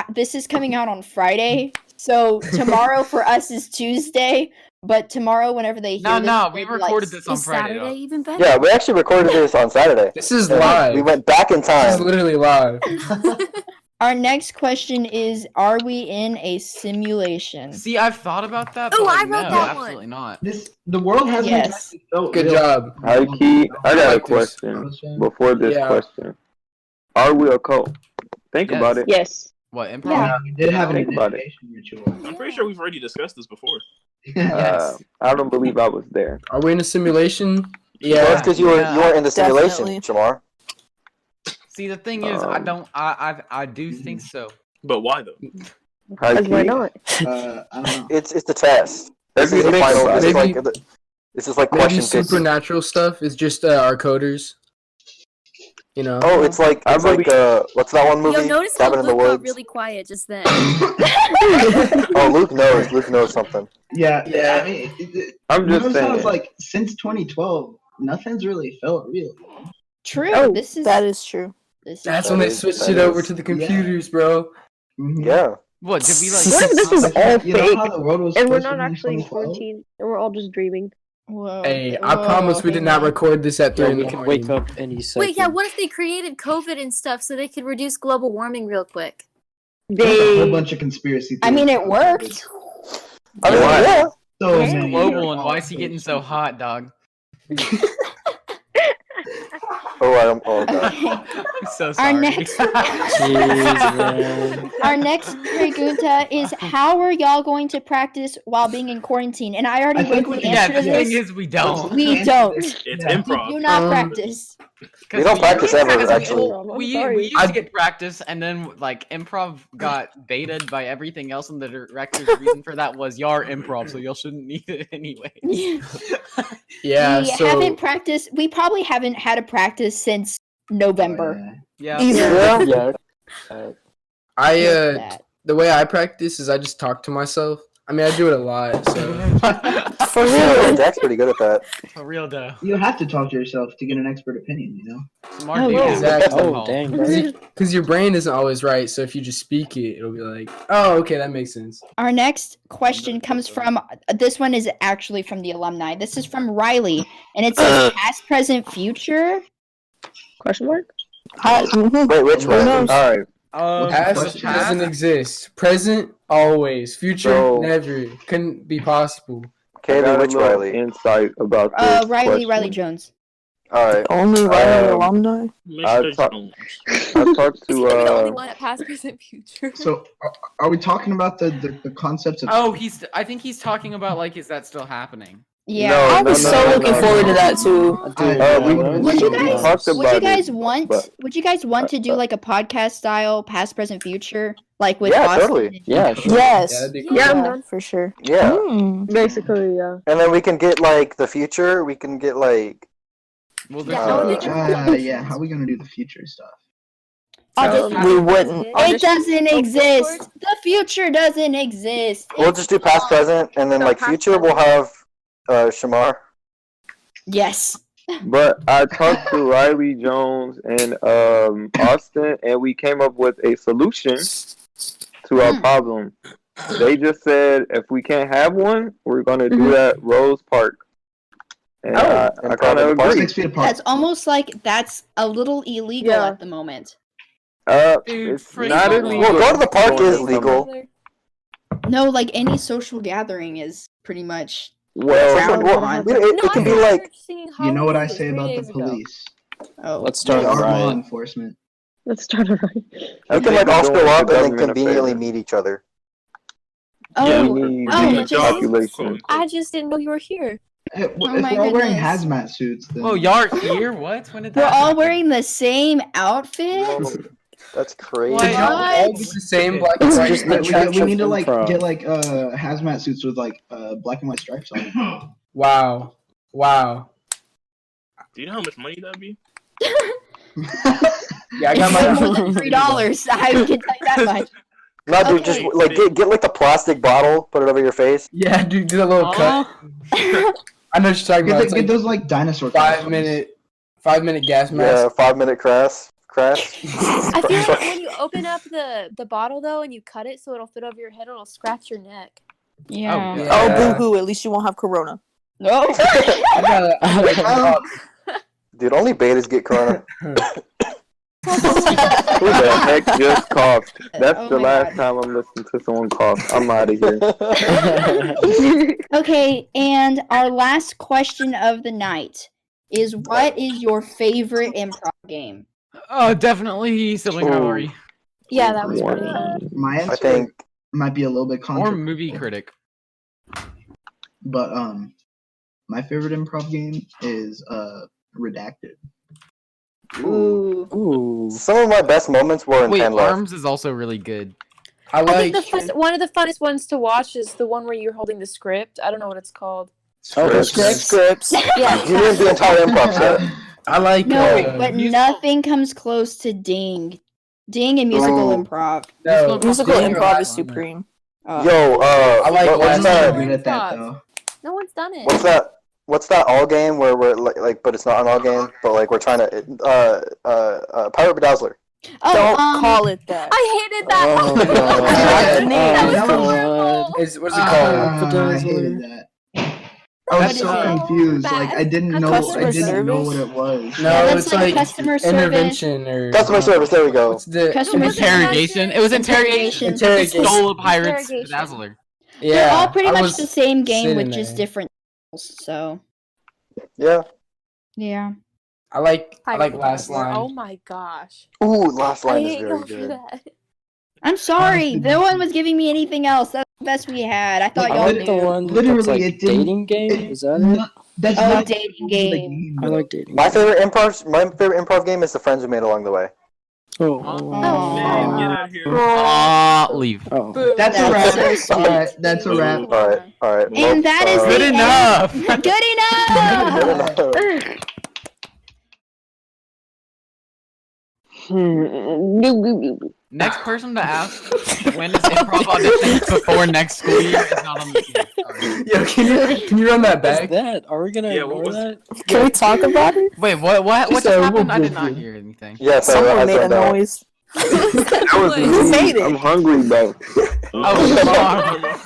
B: this is coming out on Friday. So tomorrow for us is Tuesday, but tomorrow whenever they hear this,
F: we
B: it'll be
F: recorded
B: like,
F: this on
K: Is
F: Friday.
K: Saturday
F: though.
K: even better?
G: Yeah, we actually recorded this on Saturday.
D: This is
G: Yeah,
D: live.
G: We went back in
D: This is
G: time.
D: literally live.
B: Our next question is: are we in a simulation?
F: See, I've thought about that.
K: Oh,
F: but, like,
K: I wrote
F: no,
K: that one.
F: absolutely not.
E: The world hasn't
B: Yes.
E: exactly felt
D: Good
E: real.
D: job.
H: High key, I got a
D: like this.
H: question before this
D: Yeah.
H: question. Are we a cult? Think
F: Yes.
H: about it.
C: Yes.
F: What, improv?
B: Yeah.
E: We did have an
H: Think about it.
E: initiation ritual.
J: I'm pretty sure we've already discussed this before.
F: Yes.
H: I don't believe I was there.
D: Are we in a simulation?
G: Well,
D: Yeah.
G: that's because you weren't in the simulation,
A: Definitely.
G: Shamar.
F: See, the thing is, I do think so.
J: But why though?
H: High
C: Because why
H: key.
C: not?
E: I don't know.
G: It's the test. This
H: If you
G: is the
H: think
G: final.
H: about
G: This is
H: it.
G: like this is like
D: Maybe
G: question 50.
D: supernatural stuff is just our coders. You know.
G: Oh, it's like
H: I believe-
G: what's that one movie?
K: Yo, notice how
G: Cabin in the
K: Luke got
G: Woods.
K: really quiet just then.
G: Oh, Luke knows. Luke knows something.
E: Yeah. I mean,
H: I'm just
E: notice how it's
H: saying.
E: like since 2012, nothing's really felt real.
B: True.
A: Oh,
B: this is
A: that is true.
B: This is
D: That's
G: That
D: when they
G: is-
D: switched
G: that
D: it over
G: is-
D: to the computers, bro.
E: Mhm.
G: Yeah.
F: What, did we, like...
C: What if this is all
E: You know
C: fake?
E: how the world was
C: And we're
E: supposed to
C: not
E: be in
C: actually
E: 2012?
C: quarantined, and we're all just dreaming.
B: Whoa.
D: Hey, I promise we did not record this at 3
I: Yeah,
D: in
I: we
D: the
I: could
D: morning.
I: wake up any second.
K: Wait, yeah, what if they created COVID and stuff so they could reduce global warming real quick?
E: There's a whole bunch of conspiracy theories.
B: I mean, it worked.
G: I mean,
H: Why?
G: yeah.
E: So
F: It's
E: many
F: global,
E: are
F: and why is he getting so hot, dog?
G: Oh god.
B: Okay.
F: I'm so
B: Our
F: sorry.
B: next,
I: Jeez, man.
B: our next pregunta is: how are y'all going to practice while being in quarantine? And I already
E: I think
B: wrote
E: we
B: the
E: can-
F: Yeah,
B: answer
F: the
B: to
F: thing
B: this.
F: is, we don't.
B: We don't.
J: It's
E: Yeah.
B: We
J: improv.
B: do not practice.
G: We don't practice ever,
F: Because we-
G: actually.
C: I'm
F: We
C: sorry.
F: used to get practice, and then like improv got baited by everything else, and the director's reason for that was y'all are improv, so y'all shouldn't need it anyway.
D: Yeah,
B: We
D: so
B: haven't practiced. We probably haven't had a practice since November.
F: Yeah.
A: Yeah.
I: Yeah.
D: I
B: Like that.
D: the way I practice is I just talk to myself. I mean, I do it a lot, so
A: For
G: Yeah,
A: real.
G: Jack's pretty good at that.
F: For real though.
E: You have to talk to yourself to get an expert opinion, you know?
F: Smart
B: Oh,
F: dude.
B: yeah.
D: Exactly.
I: Oh, dang, bro.
D: because your brain isn't always right. So if you just speak it, it'll be like, oh, okay, that makes sense.
B: Our next question comes from, this one is actually from the alumni. This is from Riley, and it says past, present, future.
C: Question mark?
G: Wait, which
A: Who
G: one?
A: knows?
H: All right.
E: What's the
D: Past
E: question?
D: doesn't exist. Present always. Future
H: So-
D: never. Couldn't be possible.
H: I
G: Kaylee,
H: got a
G: which
H: little
G: Riley?
H: insight about this
B: Riley
H: question.
B: Jones.
G: Alright.
A: Only Riley
H: Um,
A: alumni.
J: Mr.
H: talk-
J: Jones.
H: I talked
K: Is he
H: to
K: the only one at past, present, future?
E: So, are we talking about the concepts of...
F: Oh, I think he's talking about like, is that still happening?
B: Yeah.
H: No,
A: I was
H: no,
A: so
H: no,
A: looking
H: no,
A: forward
H: no.
A: to that too.
B: Would you
H: we
B: guys?
H: talked
B: Would you
H: about
B: guys
H: it,
B: want?
H: but-
B: Would you guys want to do like a podcast style past, present, future, like with
G: Yeah,
B: Austin
G: totally.
B: and
I: Yeah,
B: Jacob?
I: sure.
A: Yes.
D: Yeah, that'd be
C: Yeah, I'm
B: Yeah.
C: done.
A: For sure.
G: Yeah.
C: Basically, yeah.
G: And then we can get like the future. We can get like
F: Well,
K: Yeah,
F: there's
K: I would
F: no-
K: think it's
E: yeah, how are we gonna do the future stuff?
A: We wouldn't.
B: It doesn't exist. The future doesn't exist.
G: we'll just do past, present, and then
C: So
G: like
C: past,
G: future we'll have Shamar.
B: Yes.
H: But I talked to Riley Jones and Austin, and we came up with a solution to our problem. They just said if we can't have one, we're gonna do that at Rose Park. And I kind of agree.
E: 6 feet apart.
B: That's almost like that's a little illegal
C: Yeah.
B: at the moment.
F: Dude,
H: It's
F: freaking
H: not
F: hell.
H: illegal.
G: Well, go to the park
H: Going
G: is
H: to
G: legal.
H: summer.
B: No, like any social gathering is pretty much.
H: Well,
B: Frowned
G: Well,
B: upon.
G: it can be like
E: You know what I say about the police?
B: Oh,
I: Let's
E: They
I: start a
E: are law
I: riot.
E: enforcement.
C: Let's start a riot.
G: you can like all screw up and then conveniently meet each other.
B: oh,
H: we need
B: oh,
H: the
B: just-
H: population.
K: I just didn't know you were here.
E: Hey, if
B: Oh my
E: we're all wearing
B: goodness.
E: hazmat suits, then...
F: Oh, y'all are here? What? When did that
B: we're all
F: happen?
B: wearing the same outfit.
G: That's crazy.
F: What?
D: Y'all all
B: What?
D: get the same black and
I: It's
D: white.
I: just
E: We,
I: the
E: we,
I: church
E: we
I: of
E: need to like
I: improv.
E: get like hazmat suits with like black and white stripes on them.
D: Wow. Wow.
J: Do you know how much money that'd be?
D: Yeah, I got my.
B: More than $3. I can tell you that much.
G: No, dude,
B: Okay.
G: just like get like the plastic bottle, put it over your face.
D: Yeah, dude, do that little cut. I know what you're talking
E: Get,
D: about.
E: the,
D: It's
E: get
D: like
E: those like dinosaur
D: 5-minute gas
G: Yeah,
D: mask.
G: 5-minute crash.
K: I feel like when you open up the bottle though and you cut it so it'll fit over your head, it'll scratch your neck.
B: Yeah.
F: yeah.
A: Oh,
D: Yeah.
A: boo hoo. At least you won't have corona.
B: No.
D: I gotta
G: Dude, only betas get corona.
H: Who the heck just coughed? That's
B: Oh
H: the
B: my
H: last
B: God.
H: time I'm listening to someone cough. I'm out of here.
B: Okay, and our last question of the night is: what is your favorite improv game?
F: Oh, definitely Sibling Rivalry.
K: Yeah, that was pretty fun.
E: My
G: I
E: answer
G: think
E: might be a little bit
F: Or
E: controversial,
F: Movie Critic.
E: but my favorite improv game is Redacted.
B: Ooh.
I: Ooh.
G: some of my best moments were in
F: Wait,
G: 10 left.
F: Arms is also really good.
D: I
K: I think
D: like
K: one of the funnest ones to watch is the one where you're holding the script. I don't know what it's called.
I: Oh,
A: Scripts.
K: Yeah.
G: You mean the entire improv set?
D: I like
B: No, but
F: musical-
B: nothing comes close to Ding. Ding and musical
G: Ooh.
B: improv.
A: Musical
F: Ding
A: improv
F: or
A: is
F: Last
A: supreme.
G: Yo,
D: I like
G: what's
E: I'm
D: Last
E: not
G: that?
E: good at that
K: Improv.
E: though.
K: No one's done it.
G: What's that all game where we're like, but it's not an all game, but like we're trying to Pirate Bedazzler.
B: Oh,
A: Don't call it that.
K: I hated that.
I: Oh,
K: one.
I: God.
K: That was
I: Oh,
K: horrible.
D: What's it called?
E: I hated that. I was
B: What
E: so
B: is it?
E: confused. Like I didn't know.
A: Customer
E: I didn't know
A: service?
E: what it was.
D: No,
B: Yeah, that's
D: it's
B: like
D: like
B: customer service.
D: intervention or
G: Customer service. There we go.
D: What's the
B: Customer
F: Interrogation. It was interrogation.
B: Interrogation.
F: Stole a Pirate's
K: Interrogation.
F: Bedazzler.
D: yeah?
B: They're all pretty
D: I
B: much
D: was
B: the same game with
D: sitting
B: just
D: there.
B: different rules, so
G: Yeah.
B: yeah.
D: I like
K: Pirate
D: Last
K: Bedazzler.
D: Line.
K: Oh my gosh.
G: Ooh, Last
K: I
G: Line is
K: hate
G: very
K: going for
G: good.
K: that.
B: I'm sorry,
E: Honestly,
B: no one was giving me anything else. That's the best we had. I thought
E: Like,
I: I
B: y'all
I: like the
B: knew.
I: one
E: Literally,
I: that's like
E: it didn't-
I: dating game.
E: it-
I: Is that
E: no,
I: it?
E: That's
B: Oh,
E: not
B: dating
E: the rules of the
B: game.
I: I like dating.
G: My
I: games.
G: favorite improv game is the friends we made along the way.
I: Oh.
J: Man, get out of here.
F: Leave.
I: Oh.
E: That's a
B: That's
E: wrap.
B: so sweet.
E: Alright, that's a wrap.
G: All right.
B: And
G: Well,
B: that is
F: Good
B: the
F: enough.
B: end. Good enough.
F: Next person to ask when is improv audition before next school year is not on the team. Sorry.
D: Yo, can you run that
I: What is
D: back?
I: that? Are we gonna
J: Yeah,
I: ignore
J: what was-
I: that?
A: Can we talk about it?
F: Wait, what just
D: So,
F: happened? I did not hear anything.
G: Yes,
A: Someone made a
G: zoned out.
A: noise.
H: That was
A: Who
H: me.
A: made it?
H: I'm hungry, bro.
F: Oh, come on.